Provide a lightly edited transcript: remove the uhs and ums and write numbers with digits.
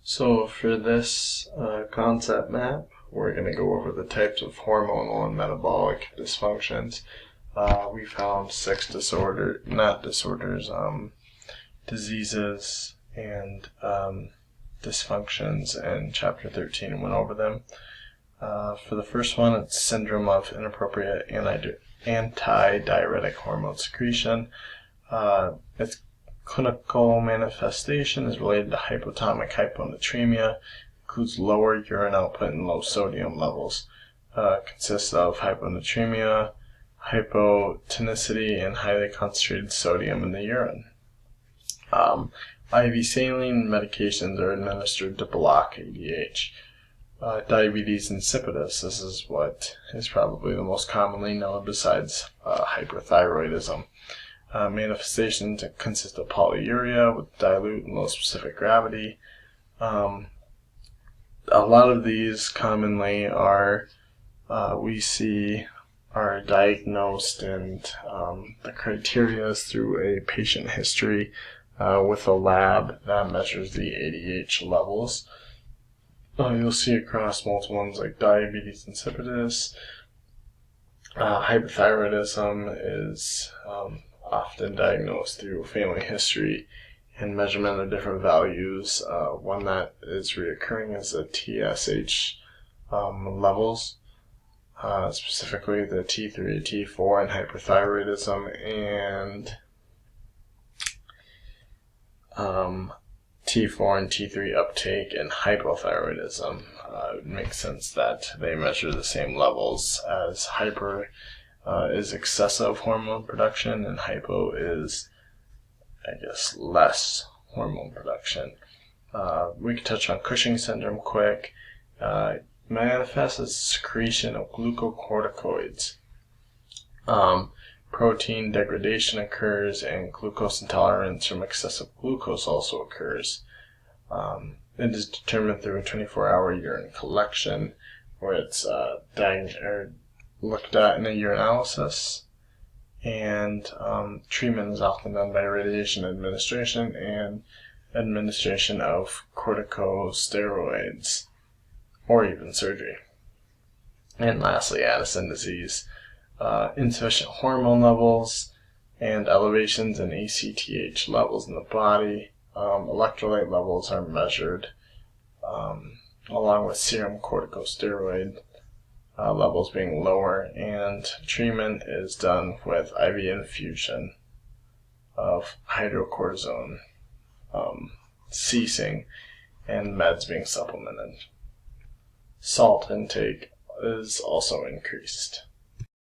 So for this concept map, we're going to go over the types of hormonal and metabolic dysfunctions. We found 6 diseases and dysfunctions in Chapter 13 and went over them. For the first one, it's syndrome of inappropriate antidiuretic hormone secretion. Its clinical manifestation is related to hypotonic hyponatremia, includes lower urine output and low sodium levels, consists of hyponatremia, hypotonicity, and highly concentrated sodium in the urine. IV saline medications are administered to block ADH. Diabetes insipidus, this is what is probably the most commonly known besides hyperthyroidism. Manifestations consist of polyuria with dilute and low specific gravity. A lot of these commonly are diagnosed, and the criteria is through a patient history with a lab that measures the ADH levels. You'll see across multiple ones like diabetes insipidus. Hyperthyroidism is often diagnosed through family history and measurement of different values. One that is reoccurring is the TSH levels, specifically the T3 and T4 in hyperthyroidism, and T4 and T3 uptake in hypothyroidism. It makes sense that they measure the same levels, as hyper is excessive hormone production and hypo is, less hormone production. We can touch on Cushing's syndrome quick. Manifests as secretion of glucocorticoids. Protein degradation occurs, and glucose intolerance from excessive glucose also occurs. It is determined through a 24-hour urine collection, where it's looked at in a urinalysis, and treatment is often done by radiation administration and administration of corticosteroids, or even surgery. And lastly, Addison disease. Insufficient hormone levels and elevations in ACTH levels in the body. Electrolyte levels are measured along with serum corticosteroid levels being lower, and treatment is done with IV infusion of hydrocortisone ceasing and meds being supplemented. Salt intake is also increased.